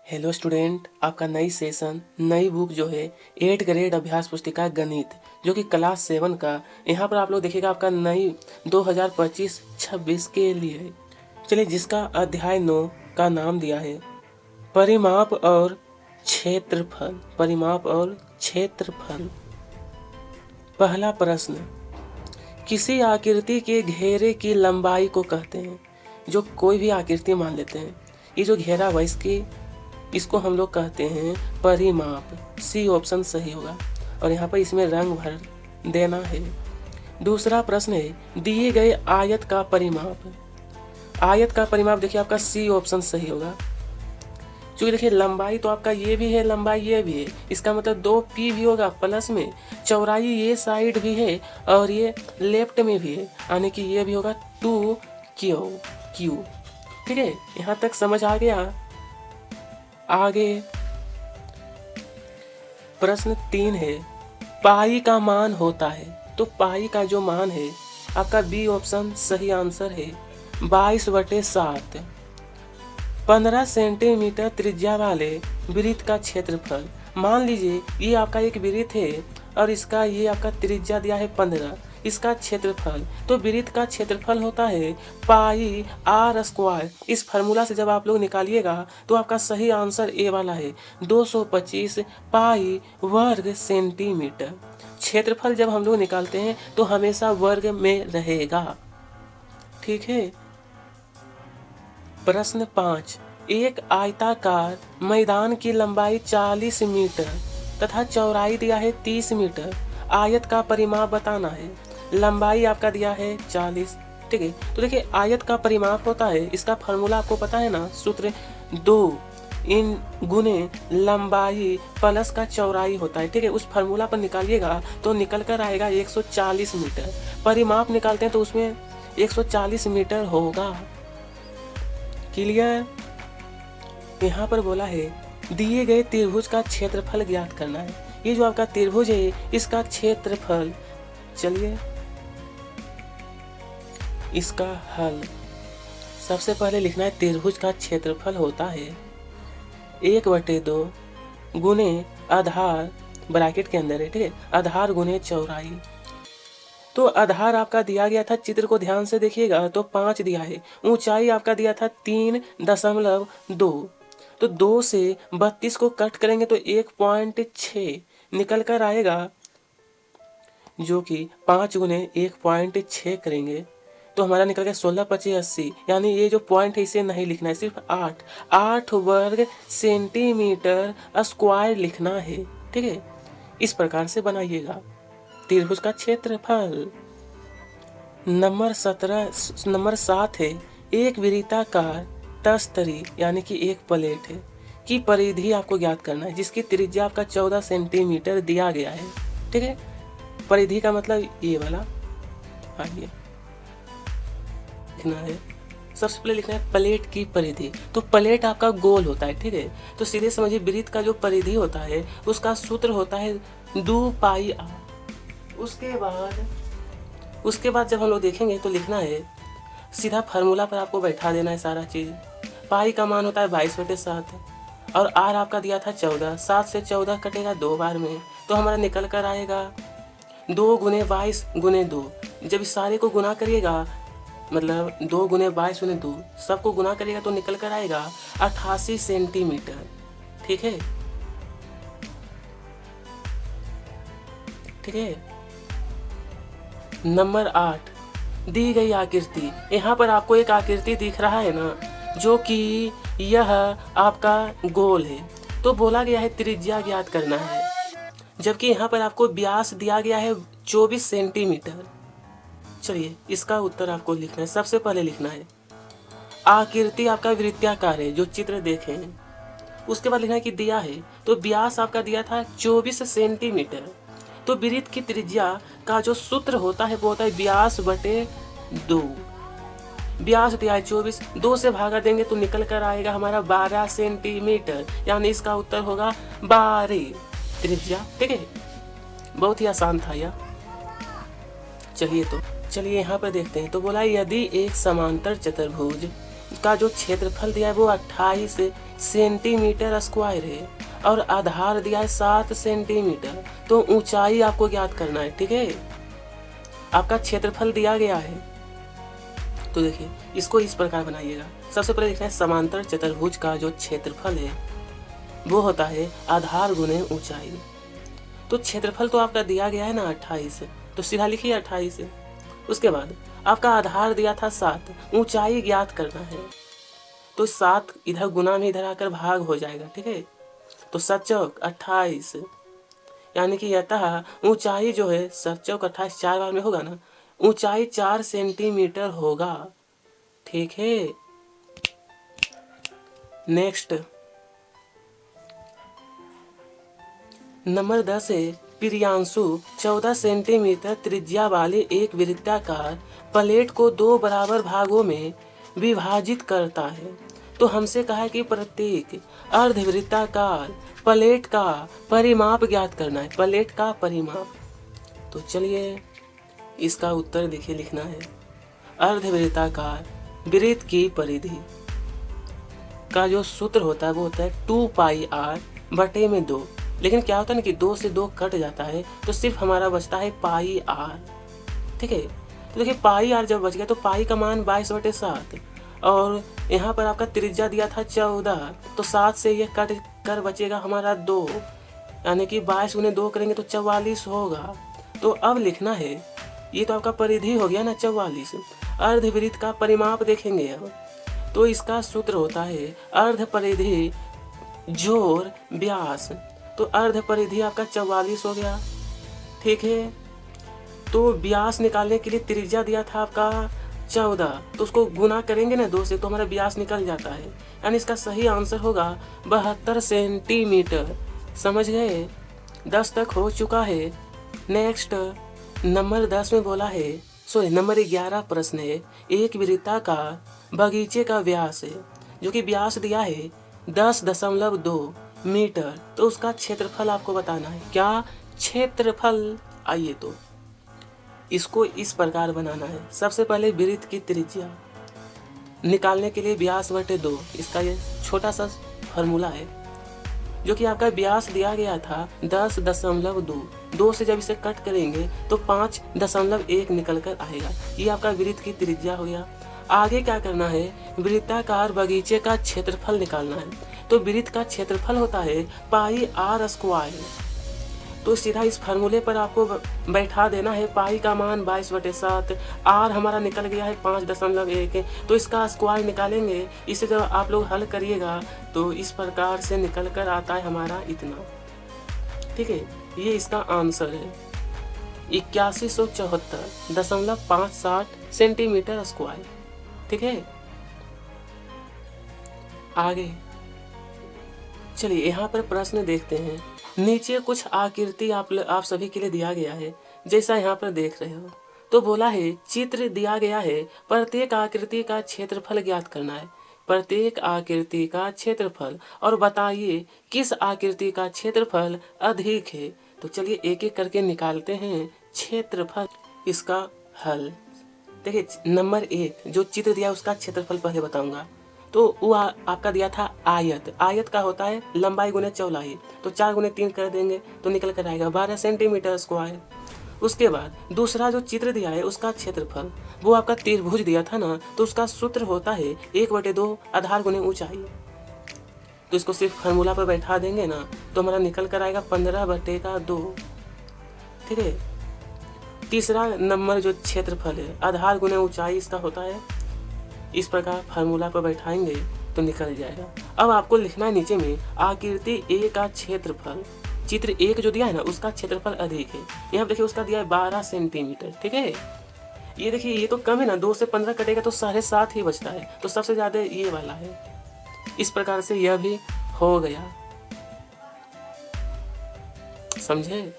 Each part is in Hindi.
हेलो स्टूडेंट, आपका नई सेशन नई बुक जो है 8 ग्रेड अभ्यास पुस्तिका गणित जो कि क्लास 7 का यहाँ पर आप लोग देखिएगा आपका नई 2025-26 के लिए है। चलिए, जिसका अध्याय 9 का नाम दिया है परिमाप और क्षेत्रफल। परिमाप और क्षेत्रफल। पहला प्रश्न, किसी आकृति के घेरे की लंबाई को कहते हैं। जो कोई भी आकृति मान लेते हैं, ये जो घेरा हुआ इसको हम लोग कहते हैं परिमाप। सी ऑप्शन सही होगा और यहाँ पर इसमें रंग भर देना है। दूसरा प्रश्न है दिए गए आयत का परिमाप। आयत का परिमाप देखिए आपका सी ऑप्शन सही होगा, क्योंकि देखिए लंबाई तो आपका ये भी है, लंबाई ये भी है, इसका मतलब 2p भी होगा प्लस में चौड़ाई ये साइड भी है और ये लेफ्ट में भी है, यानी कि ये भी होगा 2q। ठीक है, यहाँ तक समझ आ गया। आगे प्रश्न 3 है पाई का मान होता है। तो पाई का जो मान है आपका बी ऑप्शन सही आंसर है 22/7। 15 सेंटीमीटर त्रिज्या वाले वृत्त का क्षेत्रफल। मान लीजिए ये आपका एक वृत्त है और इसका ये आपका त्रिज्या दिया है 15, इसका क्षेत्रफल। तो वृत्त का क्षेत्रफल होता है पाई आर स्क्वायर। इस फार्मूला से जब आप लोग निकालिएगा तो आपका सही आंसर ए वाला है 225 पाई वर्ग सेंटीमीटर। क्षेत्रफल जब हम लोग निकालते हैं तो हमेशा वर्ग में रहेगा। ठीक है। प्रश्न 5, एक आयताकार मैदान की लंबाई 40 मीटर तथा चौड़ाई दिया है 30 मीटर। आयत का परिमाप बताना है। लंबाई आपका दिया है 40। ठीक है, तो देखिए आयत का परिमाप होता है, इसका फार्मूला आपको पता है ना, सूत्र 2 इन गुने लंबाई प्लस का चौड़ाई होता है। ठीक है, उस फार्मूला पर निकालिएगा तो निकल कर आएगा 140 मीटर। परिमाप निकालते हैं तो उसमें 140 मीटर होगा। क्लियर। यहाँ पर बोला है दिए गए त्रिभुज का क्षेत्रफल ज्ञात करना है। ये जो आपका त्रिभुज है इसका क्षेत्रफल, चलिए इसका हल। सबसे पहले लिखना है त्रिभुज का क्षेत्रफल होता है 1/2 गुने आधार, ब्रैकेट के अंदर है। ठीक है, आधार गुने चौड़ाई। तो आधार आपका दिया गया था, चित्र को ध्यान से देखिएगा तो 5 दिया है। ऊंचाई आपका दिया था 3.2। तो 2 से 32 को कट करेंगे तो 1.6 निकल कर आएगा, जो कि 5 गुने 1.6 करेंगे तो हमारा निकल गया 16×5 80। यानी ये जो पॉइंट है इसे नहीं लिखना है, सिर्फ 8 वर्ग सेंटीमीटर स्क्वायर लिखना है। ठीक है, इस प्रकार से बनाइएगा त्रिभुज का क्षेत्रफल। नंबर 7 है एक वृत्ताकार तस्तरी यानी कि एक प्लेट है की परिधि आपको ज्ञात करना है, जिसकी त्रिज्या आपका 14 सेंटीमीटर दिया गया है। ठीक है, परिधि का मतलब ये वाला आइए लिखना है। सबसे पहले लिखना है प्लेट की परिधि। तो प्लेट आपका गोल होता है। ठीक है, तो सीधे समझिए वृत्त का जो परिधि होता है उसका सूत्र होता है 2πr। उसके बाद जब हम लोग देखेंगे तो लिखना है सीधा फार्मूला पर आपको बैठा देना है सारा चीज। पाई का मान होता है 22/7 और आर आपका दिया था 14। 7 से 14 कटेगा 2 बार में तो हमारा निकल कर आएगा 2 गुने 22 गुने 2। जब इस सारे को गुना करिएगा, मतलब 2 गुने 22 गुने 2, सबको गुना करिएगा तो निकल कर आएगा 88 सेंटीमीटर। ठीक है, ठीक है। नंबर 8, दी गई आकृति। यहाँ पर आपको एक आकृति दिख रहा है ना, जो कि यह आपका गोल है। तो बोला गया है त्रिज्या ज्ञात करना है, जबकि यहाँ पर आपको व्यास दिया गया है 24 सेंटीमीटर। चलिए इसका उत्तर आपको लिखना है। सबसे पहले लिखना है आकृति आपका वृत्ताकार है, जो चित्र देखे हैं। उसके बाद लिखना है कि दिया है, तो व्यास आपका दिया था 24 सेंटीमीटर। तो वृत्त की त्रिज्या का जो सूत्र होता है वो होता है व्यास/2। व्यास दिया है 24, 2 से भागा देंगे तो निकल कर आएगा हमारा 12 सेंटीमीटर। यानी इसका उत्तर होगा 12 त्रिज्या। ठीक है, बहुत ही आसान था यह। चलिए यहाँ पर देखते हैं। तो बोला यदि एक समांतर चतुर्भुज का जो क्षेत्रफल दिया है वो 28 सेंटीमीटर स्क्वायर है और आधार दिया है 7 सेंटीमीटर। तो ऊंचाई आपको ज्ञात करना है, ठीक है। आपका क्षेत्रफल दिया गया है, तो देखिए इसको इस प्रकार बनाइएगा। सबसे पहले देखना है समांतर चतुर्भुज का जो क्षेत्रफल है वो होता है आधार गुने ऊंचाई। तो क्षेत्रफल तो आपका दिया गया है ना 28, तो सीधा लिखिए 28। उसके बाद आपका आधार दिया था 7, ऊंचाई ज्ञात करना है। तो 7 इधर गुना में इधर आकर भाग हो जाएगा, ठीक है। तो 7 चौक 28, यानी कि अतः ऊंचाई जो है 7 चौक 28 4 बार में होगा ना, ऊंचाई 4 सेंटीमीटर होगा, ठीक है। नेक्स्ट नंबर 10 है प्रियांशु 14 सेंटीमीटर त्रिज्या वाले एक वृत्ताकार प्लेट को 2 बराबर भागों में विभाजित करता है। तो हमसे कहा है कि प्रत्येक अर्धवृत्ताकार प्लेट का परिमाप ज्ञात करना है, प्लेट का परिमाप। तो चलिए इसका उत्तर देखिए लिखना है। अर्धवृत्ताकार वृत्त की परिधि का जो सूत्र होता है वो होता है 2πr/2। लेकिन क्या होता है ना कि 2 से 2 कट जाता है, तो सिर्फ हमारा बचता है πr, ठीक है। तो देखिए πr जब बच गया तो पाई का मान 22/7 और यहाँ पर आपका त्रिज्या दिया था 14, तो 7 से ये कट कर बचेगा हमारा 2, यानी कि 22 गुने 2 करेंगे तो 44 होगा। तो अब लिखना है, ये तो आपका परिधि हो गया ना 44। अर्धवृत्त का परिमाप देखेंगे अब, तो इसका सूत्र होता है अर्ध परिधि जोड़ व्यास। तो अर्ध परिधि आपका 44 हो गया, ठीक है। तो व्यास निकालने के लिए त्रिज्या दिया था आपका 14, तो उसको गुना करेंगे ना 2 से, तो हमारा व्यास निकल जाता है, यानी इसका सही आंसर होगा 72 सेंटीमीटर। समझ गए? 10 तक हो चुका है। नेक्स्ट नंबर 10 में बोला है, नंबर 11 प्रश्न है, एक वृत्ताकार बगीचे का व्यास है, जो कि व्यास दिया है 10.2 मीटर। तो उसका क्षेत्रफल आपको बताना है। क्या क्षेत्रफल? आइए तो इसको इस प्रकार बनाना है। सबसे पहले वृत्त की त्रिज्या निकालने के लिए व्यास बटे 2, इसका ये छोटा सा फॉर्मूला है, जो कि आपका व्यास दिया गया था 10.2। 2 से जब इसे कट करेंगे तो 5.1 निकल कर आएगा। ये आपका वृत्त की त्रिज्या हो गया। आगे क्या करना है, वृत्ताकार बगीचे का क्षेत्रफल निकालना है। तो वृत्त का क्षेत्रफल होता है πr²। तो सीधा इस फार्मूले पर आपको बैठा देना है। पाई का मान 22/7, आर हमारा निकल गया है 5.1, तो इसका स्क्वायर निकालेंगे। इसे जब आप लोग हल करिएगा तो इस प्रकार से निकल कर आता है हमारा इतना, ठीक है। ये इसका आंसर है 8174.57 सेंटीमीटर स्क्वायर, ठीक है। आगे चलिए यहाँ पर प्रश्न देखते हैं। नीचे कुछ आकृति आप सभी के लिए दिया गया है, जैसा यहाँ पर देख रहे हो। तो बोला है चित्र दिया गया है, प्रत्येक आकृति का क्षेत्रफल ज्ञात करना है। प्रत्येक आकृति का क्षेत्रफल, और बताइए किस आकृति का क्षेत्रफल अधिक है। तो चलिए एक एक करके निकालते हैं क्षेत्रफल। इसका हल देखिए, नंबर 1 जो चित्र दिया उसका क्षेत्रफल पहले बताऊंगा। तो वो आपका दिया था आयत। आयत का होता है लंबाई गुने चौड़ाई, तो 4 गुने 3 कर देंगे तो निकल कर आएगा 12 सेंटीमीटर स्क्वायर। उसके बाद दूसरा जो चित्र दिया है उसका क्षेत्रफल, वो आपका त्रिभुज दिया था ना, तो उसका सूत्र होता है 1/2 आधार गुने ऊंचाई। तो इसको सिर्फ फार्मूला पर बैठा देंगे ना तो हमारा निकल कर आएगा 15/2, ठीक है। तीसरा नंबर जो क्षेत्रफल है आधार गुने ऊंचाई, इसका होता है इस प्रकार फार्मूला पर बैठाएंगे तो निकल जाएगा। अब आपको लिखना है नीचे में आकृति ए का क्षेत्रफल। चित्र 1 जो दिया है ना उसका क्षेत्रफल अधिक है। यहाँ देखिए उसका दिया है 12 सेंटीमीटर, ठीक है। ये देखिए ये तो कम है ना, 2 से 15 कटेगा तो 7.5 ही बचता है, तो सबसे ज्यादा ये वाला है। इस प्रकार से यह भी हो गया, समझे।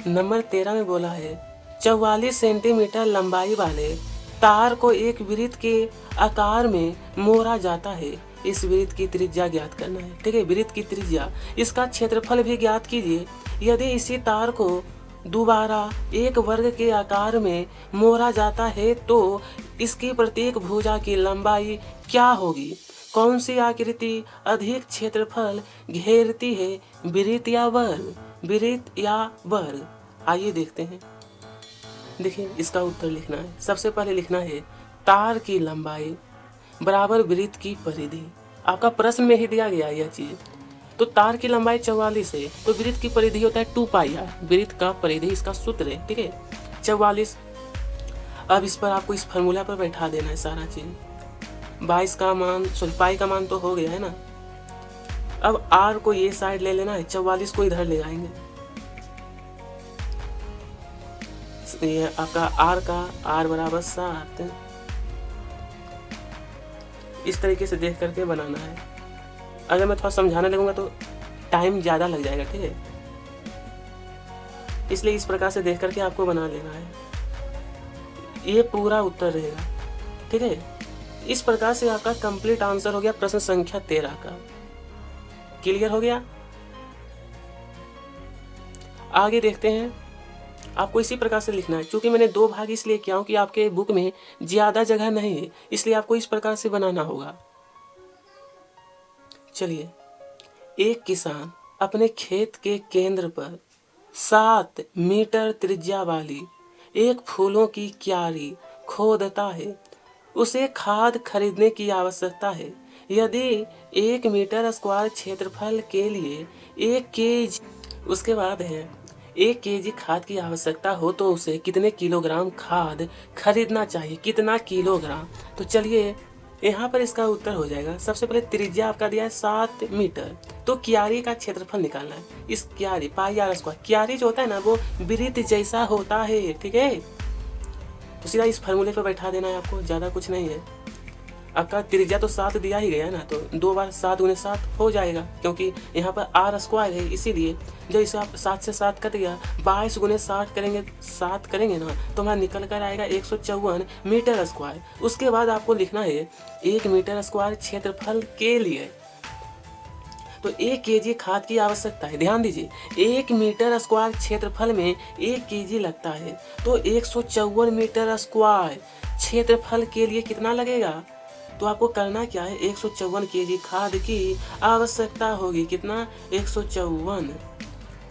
नंबर 13 में बोला है 44 सेंटीमीटर लंबाई वाले तार को एक वृत्त के आकार में मोड़ा जाता है। इस वृत्त की त्रिज्या ज्ञात करना है, ठीक है। वृत्त की त्रिज्या, इसका क्षेत्रफल भी ज्ञात कीजिए। यदि इसी तार को दोबारा एक वर्ग के आकार में मोड़ा जाता है तो इसकी प्रत्येक भुजा की लंबाई क्या होगी। कौन सी आकृति अधिक क्षेत्रफल घेरती है, वृत्त या वर्ग? वृत्त या वर्ग? आइए देखते हैं। देखिए इसका उत्तर लिखना है। सबसे पहले लिखना है तार की लंबाई बराबर वृत्त की परिधि। आपका प्रश्न में ही दिया गया यह चीज। तो तार की लंबाई 44 है, तो वृत्त की परिधि होता है 2πr। वृत्त का परिधि इसका सूत्र है, ठीक है, 44। अब इस पर आपको इस फार्मूला पर बैठा देना है सारा चीज। 22 का मान, सॉरी पाई का मान तो हो गया है ना। अब r को ये साइड ले लेना है, 44 को इधर ले जाएंगे। ये आपका r का r बराबर 7। इस तरीके से देख करके बनाना है। अगर मैं थोड़ा समझाने लगूंगा तो टाइम ज़्यादा लग जाएगा, ठीक है, इसलिए इस प्रकार से देख करके आपको बना लेना है। ये पूरा उत्तर रहेगा, ठीक है। इस प्रकार से आपका कंप्लीट आंसर हो गया प्रश्न संख्या 13 का। क्लियर हो गया? आगे देखते हैं। आपको इसी प्रकार से लिखना है। क्योंकि मैंने 2 भाग इसलिए किया हूं कि आपके बुक में ज्यादा जगह नहीं है, इसलिए आपको इस प्रकार से बनाना होगा। चलिए, एक किसान अपने खेत के केंद्र पर 7 मीटर त्रिज्या वाली एक फूलों की क्यारी खोदता है। उसे खाद खरीदने की आवश्यकता है। यदि 1 मीटर स्क्वायर क्षेत्रफल के लिए 1 केजी, उसके बाद है 1 केजी खाद की आवश्यकता हो तो उसे कितने किलोग्राम खाद खरीदना चाहिए? कितना किलोग्राम? तो चलिए यहाँ पर इसका उत्तर हो जाएगा। सबसे पहले त्रिज्या आपका दिया है 7 मीटर, तो क्यारी का क्षेत्रफल निकालना है। इस क्यारी πr स्क्वायर, क्यारी जो होता है ना वो वृत्त जैसा होता है, ठीक है। तो सीधा इस फार्मूले पर बैठा देना है आपको, ज़्यादा कुछ नहीं है। आपका त्रिज्या तो 7 दिया ही गया है ना, तो 2 बार 7 गुने 7 हो जाएगा, क्योंकि यहाँ पर r स्क्वायर है, इसीलिए जब इसे आप 7 से 7 कट गया, 22 गुने 60 करेंगे, 7 करेंगे ना, तो हमारा निकल कर आएगा 154 मीटर स्क्वायर। उसके बाद आपको लिखना है 1 मीटर स्क्वायर क्षेत्रफल के लिए तो 1 केजी खाद की आवश्यकता है। ध्यान दीजिए, 1 मीटर स्क्वायर क्षेत्रफल में 1 केजी लगता है, तो 154 मीटर स्क्वायर क्षेत्रफल के लिए कितना लगेगा? तो आपको करना क्या है, 154 केजी खाद की आवश्यकता होगी। कितना? 154।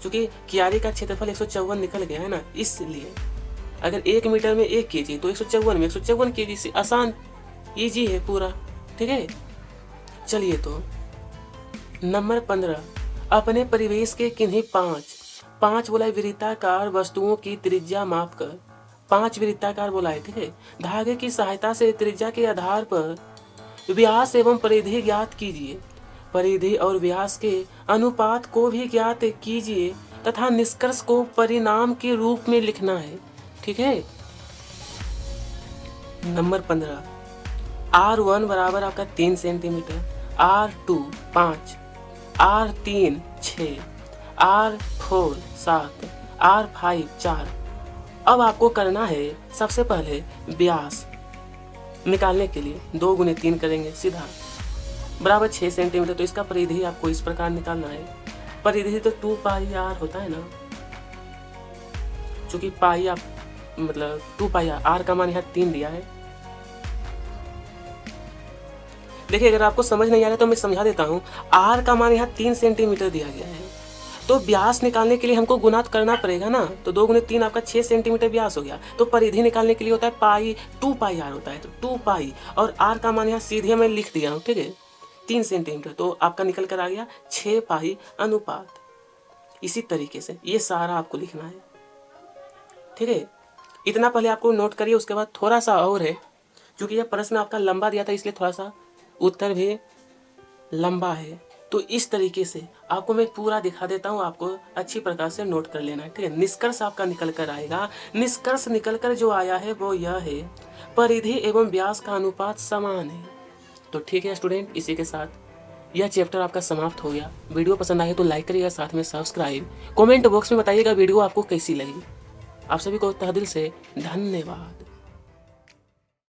चूंकि क्यारी का क्षेत्रफल 154 निकल गया है ना, इसलिए अगर 1 मीटर में 1 केजी तो 154 में 154 केजी से आसान, इजी है पूरा, ठीक है। चलिए तो नंबर 15, अपने परिवेश के किन्हीं 5 बोला वृत्ताकार वस्तुओं की त्रिज्या माप कर। 5 वृत्ताकार बोला है, ठीक है। धागे की सहायता से त्रिज्या के आधार पर व्यास एवं परिधि ज्ञात कीजिए। परिधि और व्यास के अनुपात को भी ज्ञात कीजिए तथा निष्कर्ष को परिणाम के रूप में लिखना है, ठीक है। नंबर 15, R1 बराबर आपका 3 centimetre, R2 5, R3 6, R4 7, R5 4। अब आपको करना है सबसे पहले व्यास निकालने के लिए 2 गुने 3 करेंगे सीधा, बराबर 6 सेंटीमीटर। तो इसका परिधि आपको इस प्रकार निकालना है। परिधि तो 2πr होता है ना, चूंकि पाई आप मतलब 2πr, r का मान यहाँ 3 दिया है। देखिए अगर आपको समझ नहीं आ रहा तो मैं समझा देता हूँ। r का मान यहाँ 3 सेंटीमीटर दिया गया है, तो व्यास निकालने के लिए हमको गुणा करना पड़ेगा ना। तो 2 गुने 3 आपका 6 सेंटीमीटर व्यास हो गया। तो परिधि निकालने के लिए होता है पाई, 2πr होता है, तो 2π और r का मान यहाँ सीधे मैं लिख दिया हूँ, ठीक है, 3 सेंटीमीटर। तो आपका निकल कर आ गया 6π अनुपात। इसी तरीके से ये सारा आपको लिखना है, ठीक है। इतना पहले आपको नोट करिए। उसके बाद थोड़ा सा और है, क्योंकि यह प्रश्न आपका लंबा दिया था इसलिए थोड़ा सा उत्तर भी लंबा है। तो इस तरीके से आपको मैं पूरा दिखा देता हूँ, आपको अच्छी प्रकार से नोट कर लेना है, ठीक है। निष्कर्ष आपका निकल कर आएगा। निष्कर्ष निकल कर जो आया है वो यह है, परिधि एवं व्यास का अनुपात समान है। तो ठीक है स्टूडेंट, इसी के साथ यह चैप्टर आपका समाप्त हो गया। वीडियो पसंद आए तो लाइक करिएगा, साथ में सब्सक्राइब। कमेंट बॉक्स में बताइएगा वीडियो आपको कैसी लगी। आप सभी को तहे दिल से धन्यवाद।